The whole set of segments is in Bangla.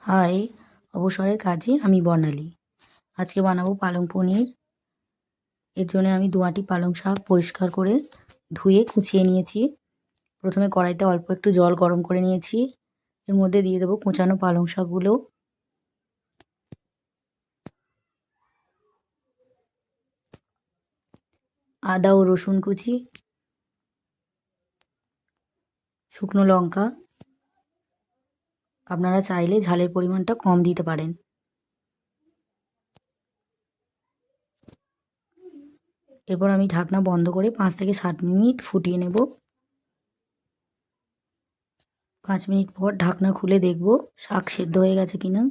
হাই, অবসরের কাজে আমি বর্ণালী। আজকে বানাবো পালং পনির। এর জন্য আমি 2 আঁটি পালং শাক পরিষ্কার করে ধুয়ে কুচিয়ে নিয়েছি। প্রথমে কড়াইতে অল্প একটু জল গরম করে নিয়েছি। এর মধ্যে দিয়ে দেবো কুচানো পালং শাকগুলো। আদা ও রসুন কুচি, শুকনো লঙ্কা। আপনারা চাইলে ঝালের পরিমাণটা কম দিতে পারেন। এরপর আমি ঢাকনা বন্ধ করে 5 থেকে 7 মিনিট ফুটিয়ে নেব। 5 মিনিট পর ঢাকনা খুলে দেখব শাক সেদ্ধ হয়ে গেছে কিনা।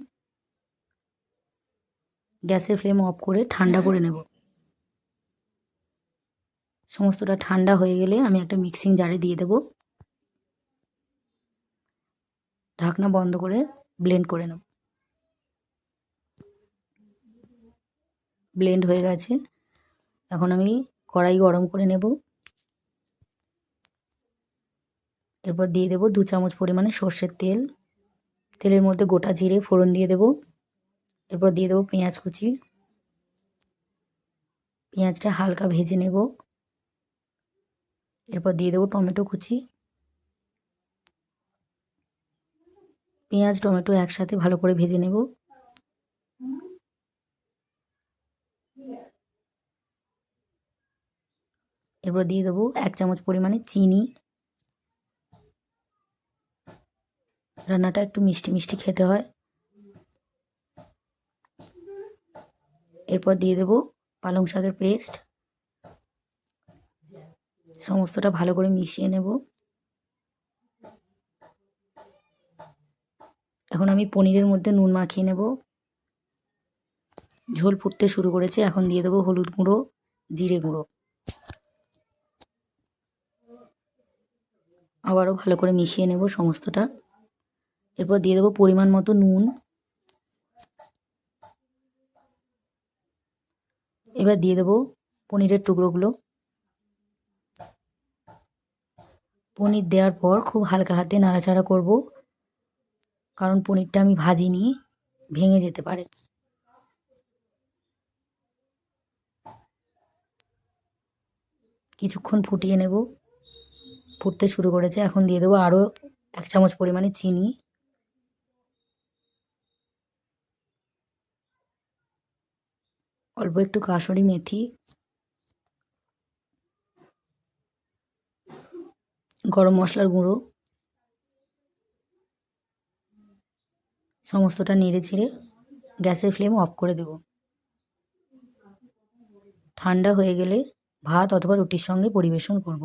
গ্যাসের ফ্লেম অফ করে ঠান্ডা করে নেব। সমস্তটা ঠান্ডা হয়ে গেলে আমি একটা মিক্সিং জারে দিয়ে দেব। ঢাকনা বন্ধ করে ব্লেন্ড করে নেব। ব্লেন্ড হয়ে গেছে। এখন আমি কড়াই গরম করে নেব। এরপর দিয়ে দেব 2 চামচ পরিমাণে সর্ষের তেল। তেলের মধ্যে গোটা জিরে ফোড়ন দিয়ে দেব। এরপর দিয়ে দেব পেঁয়াজ কুচি। পেঁয়াজটা হালকা ভেজে নেব। এরপর দিয়ে দেব টমেটো কুচি। পেঁয়াজ টমেটো একসাথে ভালো করে ভেজে নেব। এরপর দিয়ে দেবো 1 চামচ পরিমাণে চিনি। রান্নাটা একটু মিষ্টি মিষ্টি খেতে হয়। এরপর দিয়ে দেব পালং শাকের পেস্ট। সমস্তটা ভালো করে মিশিয়ে নেব। এখন আমি পনিরের মধ্যে নুন মাখিয়ে নেব। ঝোল ফুটতে শুরু করেছে। এখন দিয়ে দেবো হলুদ গুঁড়ো, জিরে গুঁড়ো। আবারও ভালো করে মিশিয়ে নেব সমস্তটা। এরপর দিয়ে দেবো পরিমাণ মতো নুন। এবার দিয়ে দেবো পনিরের টুকরোগুলো। পনির দেওয়ার পর খুব হালকা হাতে নাড়াচাড়া করব, কারণ পনিরটা আমি ভাজিনি, ভেঙে যেতে পারে। কিছুক্ষণ ফুটিয়ে নেব। ফুটতে শুরু করেছে। এখন দিয়ে দেবো আরও 1 চামচ পরিমাণে চিনি। অল্প একটু কাসুরি মেথি, গরম মশলার গুঁড়ো। সমস্তটা নেড়ে চেড়ে গ্যাসের ফ্লেম অফ করে দেব। ঠান্ডা হয়ে গেলে ভাত অথবা রুটির সঙ্গে পরিবেশন করব।